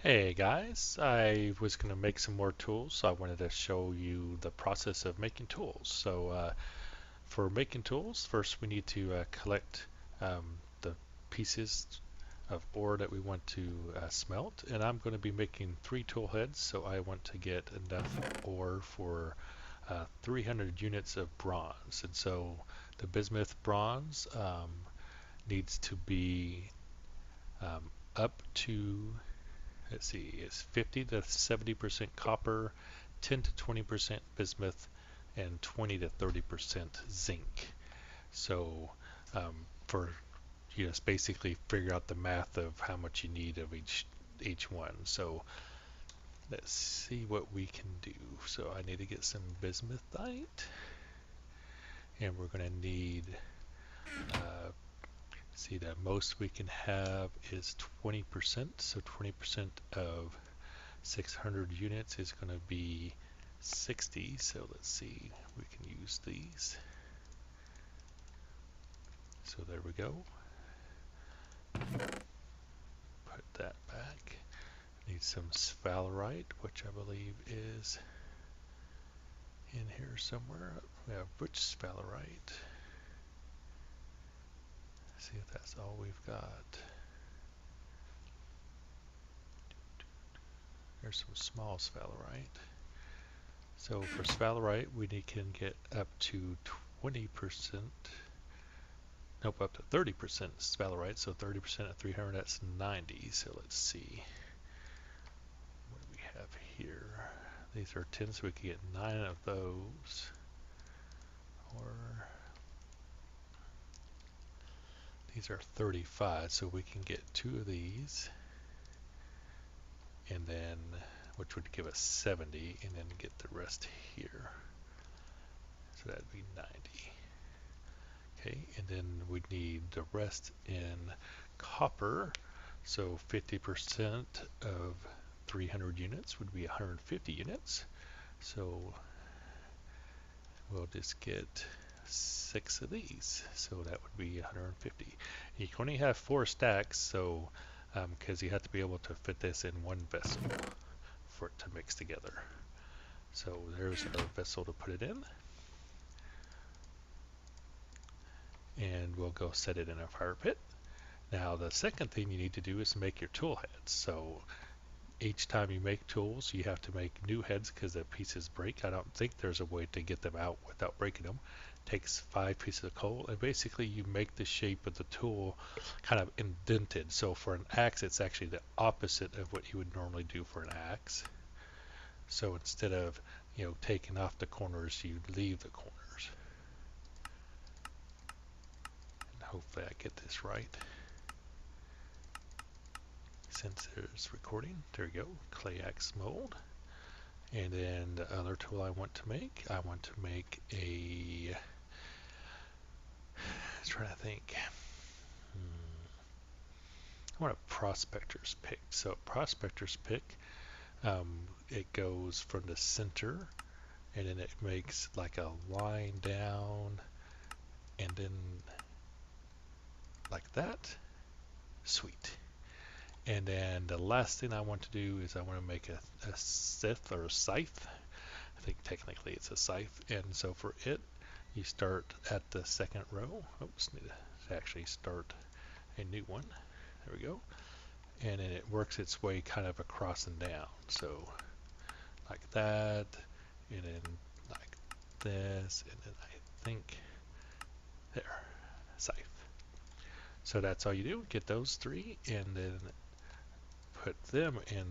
Hey guys, I was going to make some more tools, so I wanted to show you the process of making tools. For making tools, first we need to collect the pieces of ore that we want to smelt, and I'm going to be making 3 tool heads, so I want to get enough ore for 300 units of bronze. And so the bismuth bronze needs to be up to, let's see, it's 50 to 70% copper, 10 to 20% bismuth, and 20 to 30% zinc. So for you just basically figure out the math of how much you need of each one. So let's see what we can do. So I need to get some bismuthite, and we're going to need see, the most we can have is 20%. So 20% of 600 units is going to be 60. So let's see, we can use these. So there we go. Put that back. Need some sphalerite, which I believe is in here somewhere. We have which sphalerite? See if that's all we've got. There's some small sphalerite. So for sphalerite, we can get up to 20%. Nope, up to 30% sphalerite. So 30% of 300, that's 90. So let's see. What do we have here? These are 10, so we can get 9 of those. Or these are 35, so we can get 2 of these. And then, which would give us 70, and then get the rest here. So that'd be 90. Okay, and then we'd need the rest in copper. So 50% of 300 units would be 150 units. So we'll just get 6 of these. So that would be 150. You can only have 4 stacks, so because you have to be able to fit this in one vessel for it to mix together. So there's our vessel to put it in. And we'll go set it in a fire pit. Now the second thing you need to do is make your tool heads. So each time you make tools, you have to make new heads because the pieces break. I don't think there's a way to get them out without breaking them. It takes 5 pieces of coal, and basically you make the shape of the tool kind of indented. So for an axe, it's actually the opposite of what you would normally do for an axe. So instead of taking off the corners, you leave the corners. And hopefully I get this right. Since there's recording, there you go, clay axe mold. And then the other tool I want to make a, let's try to think. I want a prospector's pick. So prospector's pick, it goes from the center, and then it makes like a line down, and then like that. Sweet. And then the last thing I want to do is I want to make a scythe or a scythe. I think technically it's a scythe. And so for it, you start at the second row. Oops, need to actually start a new one. There we go. And then it works its way kind of across and down. So like that, and then like this, and then I think there, scythe. So that's all you do. Get those 3, and then put them in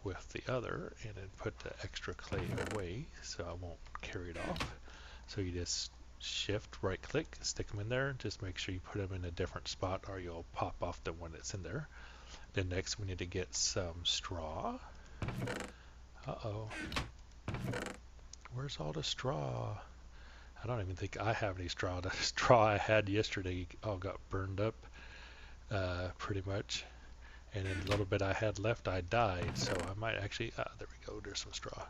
with the other, and then put the extra clay away so I won't carry it off. So you just shift, right click, stick them in there. Just make sure you put them in a different spot or you'll pop off the one that's in there. Then next we need to get some straw. Uh-oh. Where's all the straw? I don't even think I have any straw. The straw I had yesterday all got burned up pretty much. And then the little bit I had left, I died. So I might actually, there we go, there's some straw.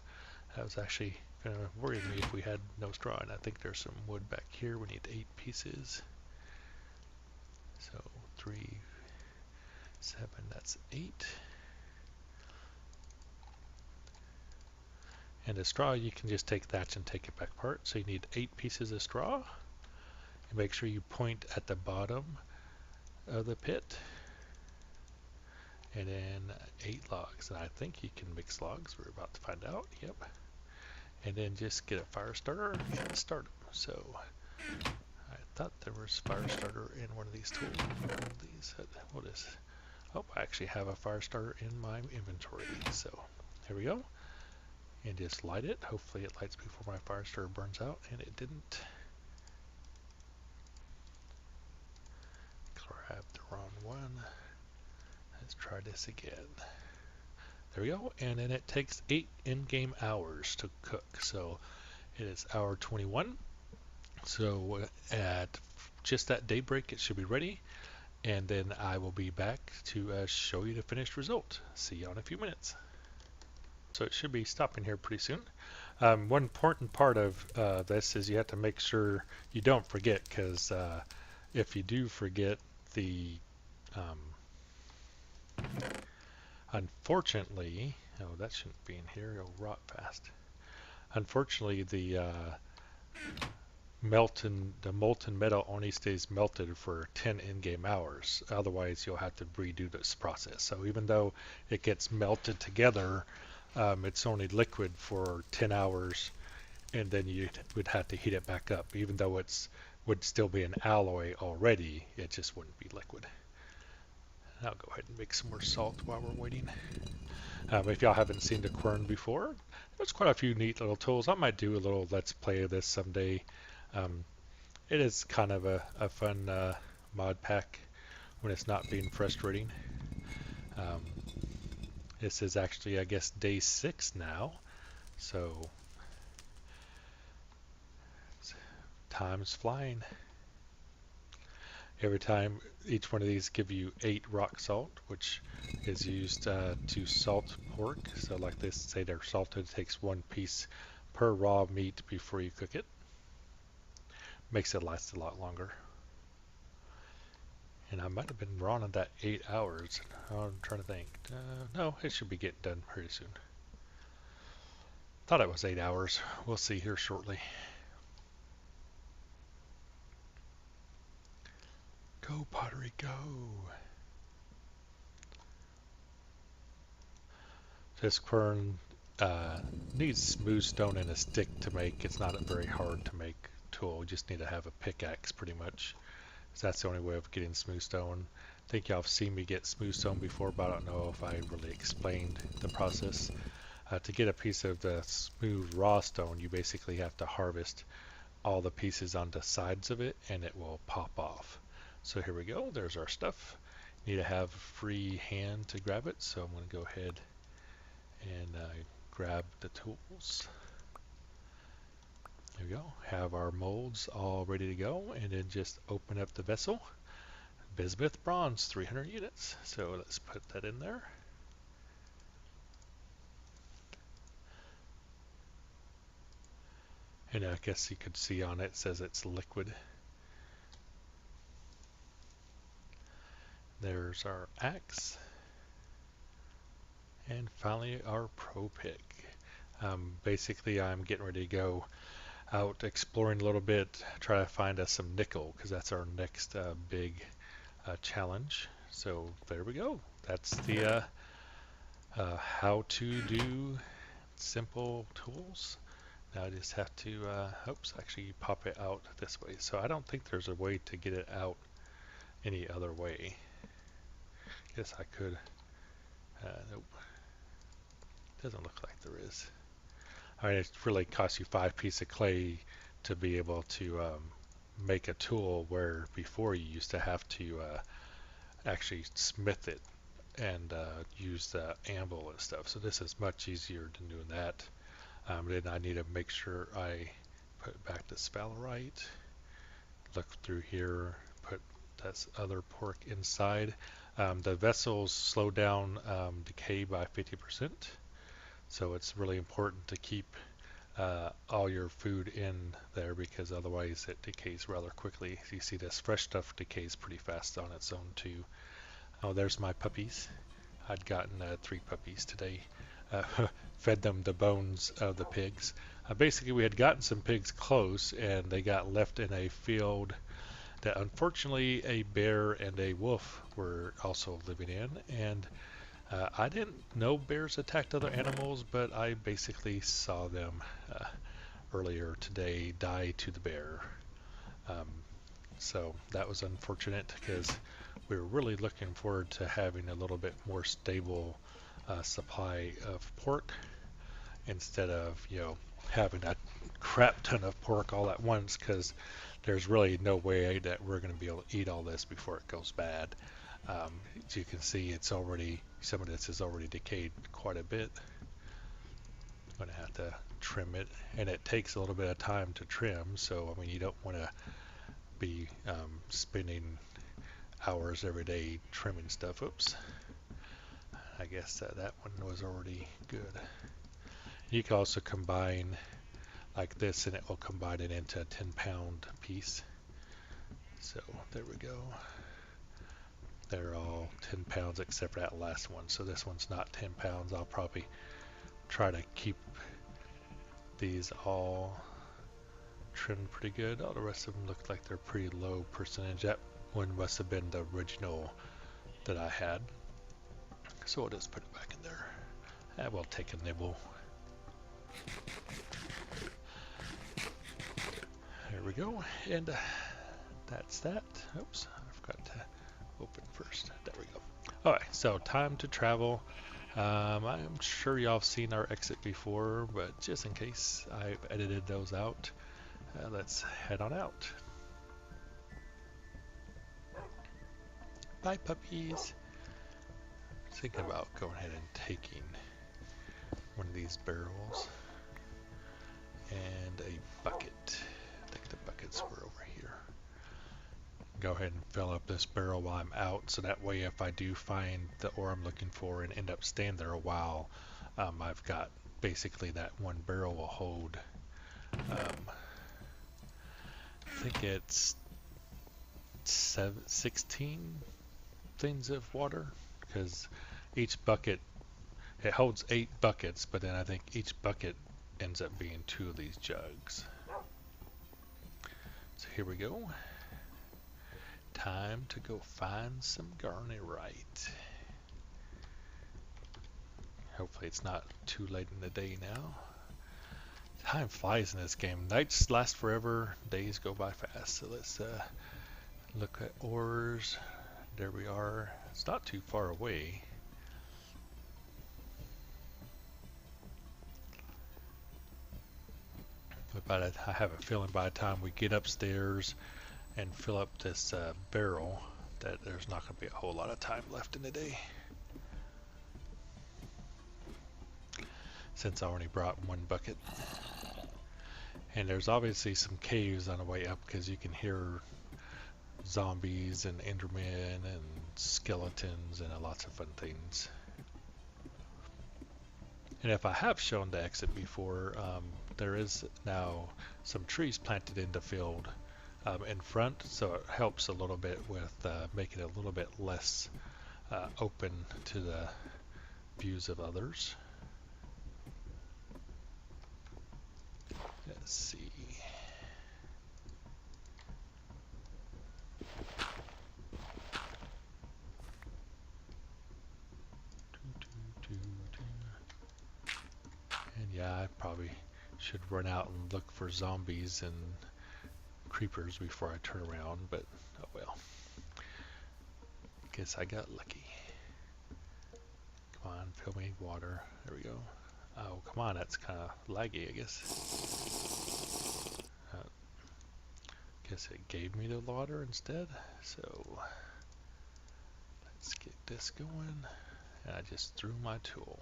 That was actually going to worry me if we had no straw. And I think there's some wood back here. We need 8 pieces. So 3, 7, that's 8. And the straw, you can just take that and take it back apart. So you need 8 pieces of straw. And make sure you point at the bottom of the pit. And then 8 logs. And I think you can mix logs. We're about to find out. Yep. And then just get a fire starter and start them. So I thought there was fire starter in one of these tools. One of these. What is? Oh, I actually have a fire starter in my inventory. So here we go. And just light it. Hopefully it lights before my fire starter burns out, and it didn't. Grab the wrong one. Let's try this again. There we go. And then it takes 8 in-game hours to cook. So it is hour 21. So at just at daybreak it should be ready. And then I will be back to show you the finished result. See you in a few minutes. So it should be stopping here pretty soon. One important part of this is you have to make sure you don't forget, because if you do forget, the unfortunately, oh, that shouldn't be in here, it'll rot fast. Unfortunately, the molten metal only stays melted for 10 in-game hours. Otherwise, you'll have to redo this process. So even though it gets melted together, it's only liquid for 10 hours, and then you would have to heat it back up. Even though it's would still be an alloy already, it just wouldn't be liquid. I'll go ahead and make some more salt while we're waiting. If y'all haven't seen the quern before, there's quite a few neat little tools. I might do a little let's play of this someday. It is kind of a fun mod pack when it's not being frustrating. This is actually, I guess, day 6 now, so time's flying. Every time, each one of these give you 8 rock salt, which is used to salt pork. So like this, say they're salted, it takes 1 piece per raw meat before you cook it. Makes it last a lot longer. And I might have been wrong on that 8 hours. I'm trying to think. No, it should be getting done pretty soon. Thought it was 8 hours. We'll see here shortly. Go, pottery, go! This quern needs smooth stone and a stick to make. It's not a very hard to make tool. You just need to have a pickaxe pretty much. So that's the only way of getting smooth stone. I think y'all have seen me get smooth stone before, but I don't know if I really explained the process. To get a piece of the smooth raw stone, you basically have to harvest all the pieces on the sides of it, and it will pop off. So here we go. There's our stuff. You need to have a free hand to grab it, so I'm going to go ahead and grab the tools. There we go. Have our molds all ready to go, and then just open up the vessel. Bismuth bronze, 300 units. So let's put that in there. And I guess you could see on it says it's liquid. There's our axe. And finally our pro pick. Basically I'm getting ready to go out exploring a little bit, try to find us some nickel, because that's our next big challenge. So there we go. That's the how to do simple tools. Now I just have to, oops, actually pop it out this way. So I don't think there's a way to get it out any other way. Guess I could, nope. Doesn't look like there is. I mean, it really costs you 5 pieces of clay to be able to make a tool, where before you used to have to actually smith it and use the anvil and stuff. So this is much easier than doing that. Then I need to make sure I put back the sphalerite, look through here, put this other pork inside. The vessels slow down decay by 50%. So it's really important to keep all your food in there, because otherwise it decays rather quickly. You see this fresh stuff decays pretty fast on its own too. Oh, there's my puppies. I'd gotten 3 puppies today. Uh, Fed them the bones of the pigs. Basically, we had gotten some pigs close, and they got left in a field that unfortunately a bear and a wolf were also living in. And I didn't know bears attacked other animals, but I basically saw them earlier today die to the bear. Um, so that was unfortunate because we were really looking forward to having a little bit more stable supply of pork instead of, having a crap ton of pork all at once, because there's really no way that we're going to be able to eat all this before it goes bad. As you can see, some of this is already decayed quite a bit. I'm going to have to trim it, and it takes a little bit of time to trim, so I mean, you don't want to be spending hours every day trimming stuff. Oops. I guess that one was already good. You can also combine like this, and it will combine it into a 10-pound piece. So there we go. They're all 10 pounds except for that last one. So this one's not 10 pounds. I'll probably try to keep these all trimmed pretty good. All the rest of them look like they're pretty low percentage. That one must have been the original that I had. So we'll just put it back in there. And we'll take a nibble. There we go. And that's that. Oops, I forgot to open first. There we go. Alright, so time to travel. I'm sure y'all have seen our exit before, but just in case I've edited those out, let's head on out. Bye, puppies. Thinking about going ahead and taking one of these barrels and a bucket. I think the buckets were over here. Go ahead and fill up this barrel while I'm out, so that way if I do find the ore I'm looking for and end up staying there a while, I've got basically that one barrel will hold. I think it's 16 things of water, because each bucket, it holds 8 buckets, but then I think each bucket ends up being 2 of these jugs. So here we go. Time to go find some garnierite. Hopefully it's not too late in the day now. Time flies in this game. Nights last forever, days go by fast. So let's look at ores. There we are. It's not too far away. But I have a feeling by the time we get upstairs and fill up this barrel that there's not going to be a whole lot of time left in the day. Since I only brought one bucket. And there's obviously some caves on the way up, because you can hear zombies and endermen and skeletons and lots of fun things. And if I have shown the exit before, there is now some trees planted in the field in front, so it helps a little bit with making it a little bit less open to the views of others. Let's see. And yeah, I probably should run out and look for zombies and creepers before I turn around, but oh well. Guess I got lucky. Come on, fill me water. There we go. Oh, come on, that's kind of laggy, I guess. Guess it gave me the water instead. So let's get this going. And I just threw my tool.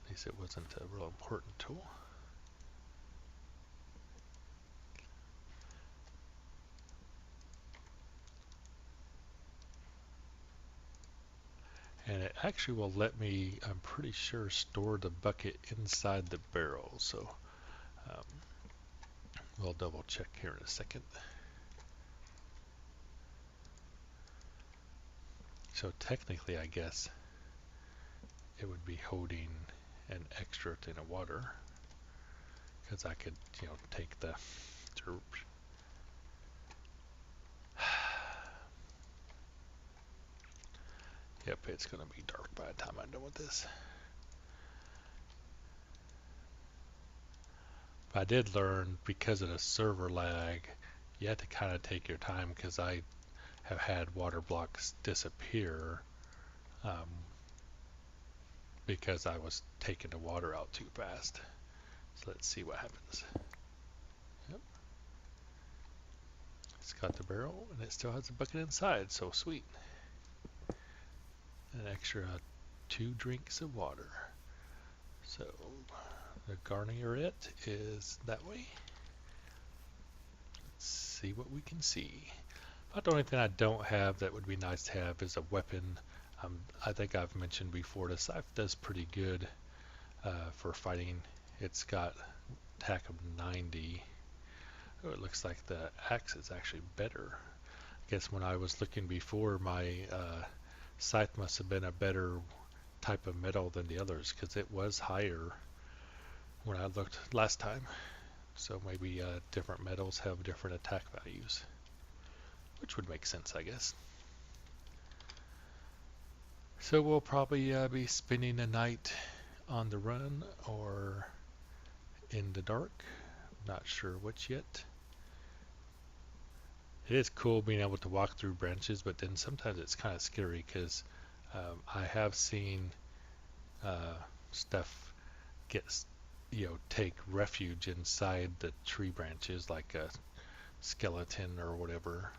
At least it wasn't a real important tool. And it actually will let me, I'm pretty sure, store the bucket inside the barrel. So we'll double check here in a second. So technically, I guess it would be holding an extra thing of water, because I could, take the derp. Yep, it's gonna be dark by the time I'm done with this. But I did learn, because of the server lag, you have to kind of take your time, because I have had water blocks disappear because I was taking the water out too fast. So let's see what happens. Yep. It's got the barrel and it still has a bucket inside, so sweet. An extra 2 drinks of water. So the garnier is that way. Let's see what we can see. About the only thing I don't have that would be nice to have is a weapon. I think I've mentioned before, the scythe does pretty good for fighting. It's got attack of 90. Oh, it looks like the axe is actually better. I guess when I was looking before, my scythe must have been a better type of metal than the others, because it was higher when I looked last time. So maybe different metals have different attack values, which would make sense, I guess. So we'll probably be spending the night on the run or in the dark. Not sure which yet. It is cool being able to walk through branches, but then sometimes it's kind of scary, because I have seen stuff get, take refuge inside the tree branches, like a skeleton or whatever.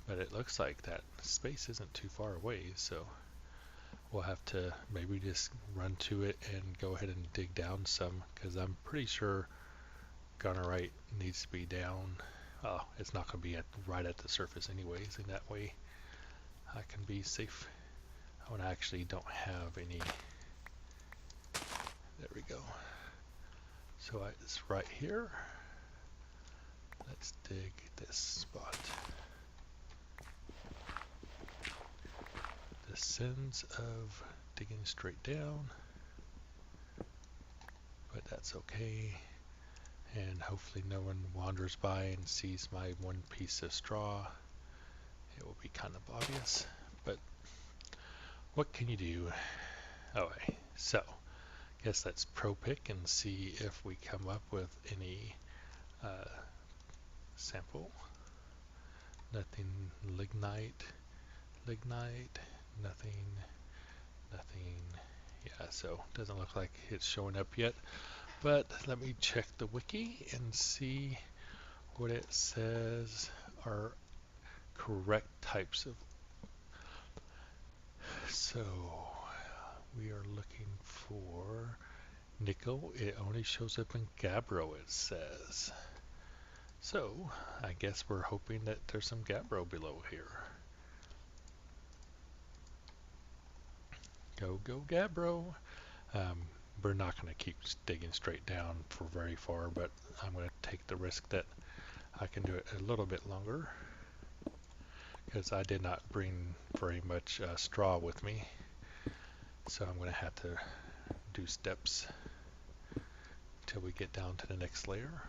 But it looks like that space isn't too far away, so we'll have to maybe just run to it and go ahead and dig down some, because I'm pretty sure Gunnerite needs to be down. Oh, it's not going to be right at the surface anyways, and that way I can be safe. Oh, and I actually don't have any. There we go. So it's right here. Let's dig this spot. The sins of digging straight down, but that's okay. And hopefully no one wanders by and sees my one piece of straw. It will be kind of obvious, but what can you do? Okay, so guess let's pro pick and see if we come up with any sample. Nothing. Lignite, nothing. Yeah, so doesn't look like it's showing up yet, but let me check the wiki and see what it says are correct types of. So we are looking for nickel. It only shows up in gabbro, it says. So I guess we're hoping that there's some gabbro below here. Go gabbro. We're not going to keep digging straight down for very far, but I'm going to take the risk that I can do it a little bit longer, because I did not bring very much straw with me, so I'm going to have to do steps until we get down to the next layer.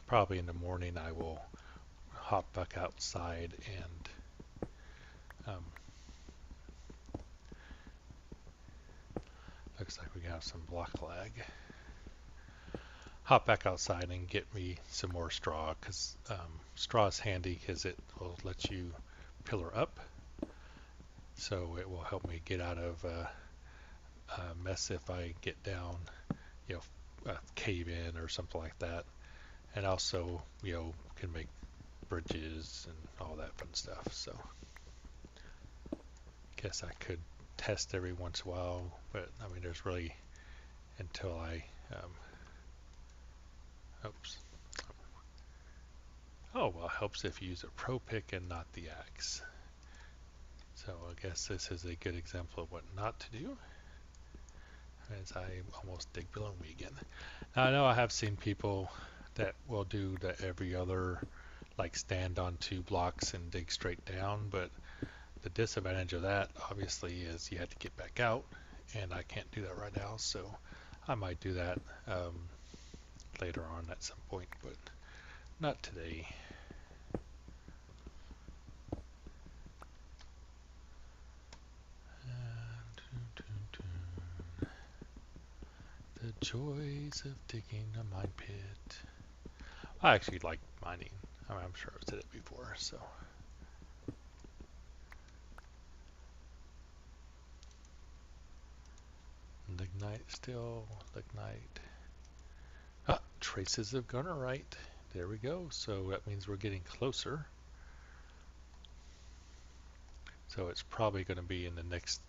Probably in the morning I will hop back outside and looks like we have some block lag. Hop back outside and get me some more straw, because straw is handy because it will let you pillar up. So it will help me get out of a mess if I get down, cave in or something like that. And also, can make bridges and all that fun stuff. So guess I could test every once in a while, but I mean, there's really, until I, oops. Oh, well, it helps if you use a pro pick and not the axe. So I guess this is a good example of what not to do, as I almost dig below me again. Now I know I have seen people that will do the every other like stand on two blocks and dig straight down, but the disadvantage of that obviously is you have to get back out, and I can't do that right now, so I might do that later on at some point, but not today. The joys of digging a mine pit. I actually like mining. I'm sure I've said it before, so. Lignite still, lignite. Ah, traces of gunnerite. There we go. So that means we're getting closer. So it's probably going to be in the next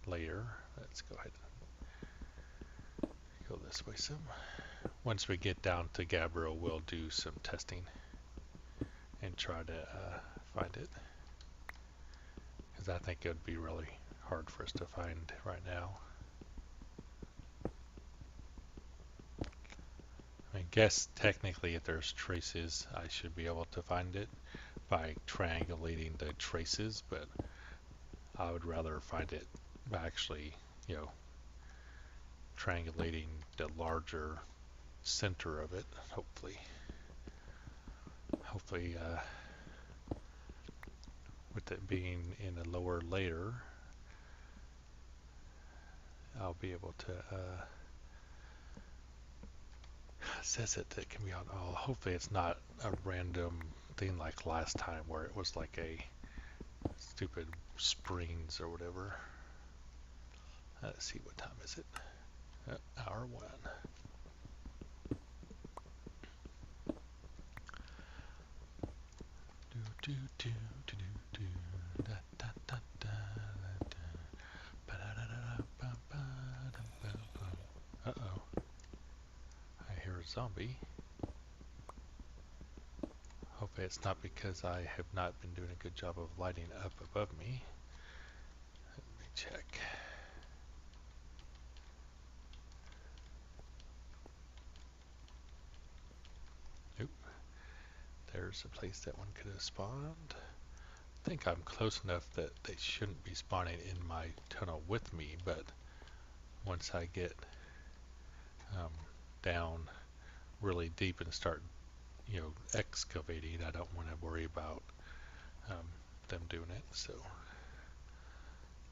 layer. Let's go ahead and go this way some. Once we get down to Gabbro, we'll do some testing and try to find it. Because I think it would be really hard for us to find right now. I guess technically if there's traces, I should be able to find it by triangulating the traces, but I would rather find it by actually, you know, triangulating the larger center of it, hopefully. Hopefully, with it being in a lower layer, I'll be able to, says it can be on, oh, hopefully it's not a random thing like last time where it was like a stupid springs or whatever. Let's see, what time is it? Hour 1. Uh-oh. I hear a zombie. Hopefully it's not because I have not been doing a good job of lighting up above me. Let me check. Nope. There's a place that one could have spawned. I think I'm close enough that they shouldn't be spawning in my tunnel with me, but once I get down really deep and start, you know, excavating, I don't want to worry about them doing it. So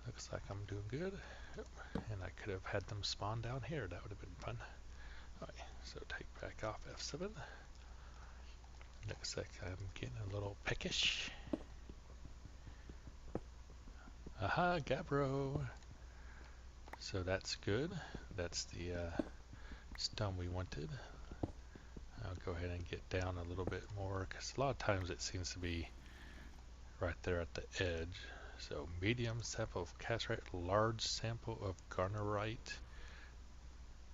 looks like I'm doing good. Yep. And I could have had them spawn down here. That would have been fun. Alright, so take back off F7. Looks like I'm getting a little peckish. Aha, Gabbro. So that's good. That's the stone we wanted. I'll go ahead and get down a little bit more because a lot of times it seems to be right there at the edge. So medium sample of cassiterite, large sample of garnerite.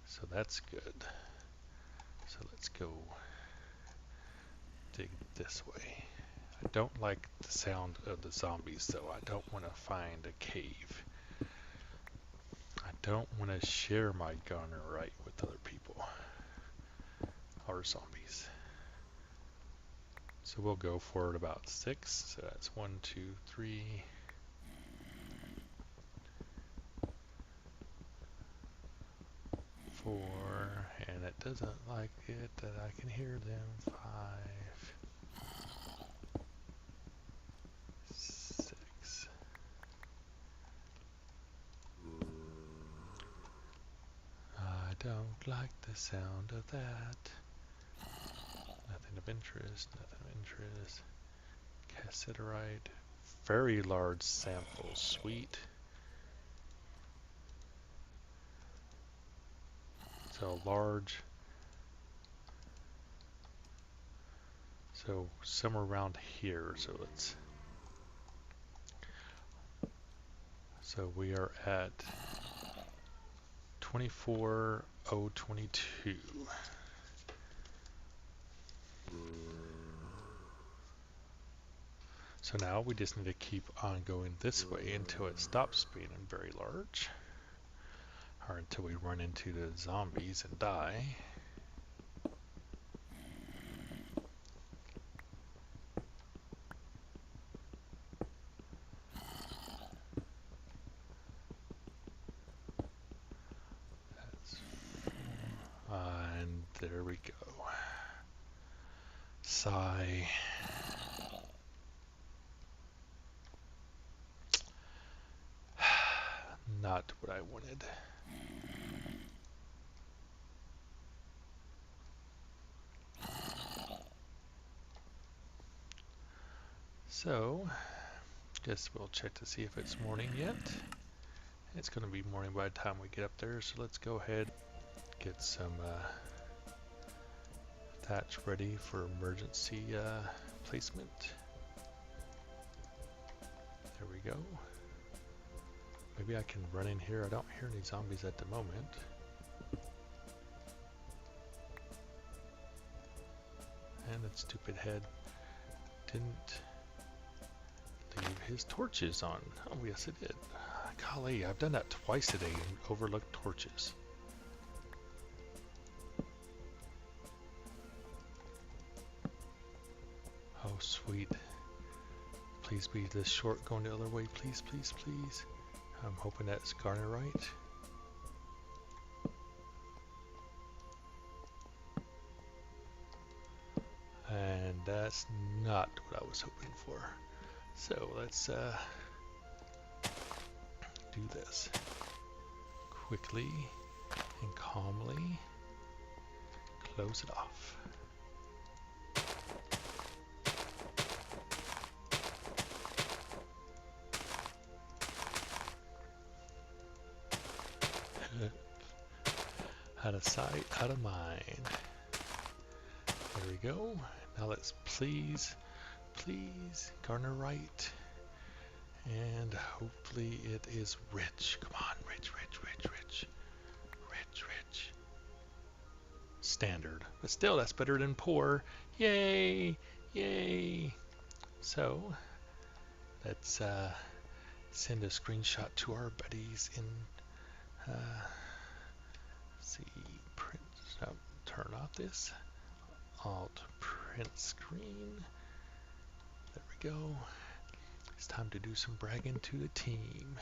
So that's good. So let's go dig this way. I don't like the sound of the zombies, so I don't want to find a cave. I don't want to share my garnerite with other people or zombies. So we'll go forward about 6. So that's 1, 2, 3. 4, and it doesn't like it that I can hear them. 5, 6. I don't like the sound of that. Nothing of interest, nothing of interest. Cassiterite, very large sample, sweet. So large. So somewhere around here. So let's. So we are at 24,022. So now we just need to keep on going this way until it stops being very large. Or until we run into the zombies and die. There we go. Sigh. Not what I wanted. So, guess we'll check to see if it's morning yet. It's going to be morning by the time we get up there, so let's go ahead get some thatch ready for emergency placement. There we go. Maybe I can run in here. I don't hear any zombies at the moment. And that stupid head didn't leave his torches on. Oh, yes it did. Golly, I've done that twice today and overlooked torches. Oh, sweet. Please be this short going the other way. Please, please, please. I'm hoping that's Garner right. And that's not what I was hoping for. So let's do this quickly and calmly. Close it off. Out of sight, out of mind. There we go. Now let's please garner right. And hopefully it is rich. Come on, rich, rich, rich, rich. Rich, rich. Standard. But still, that's better than poor. Yay! Yay! So, let's send a screenshot to our buddies in see, print, turn off this, alt print screen, there we go. It's time to do some bragging to the team.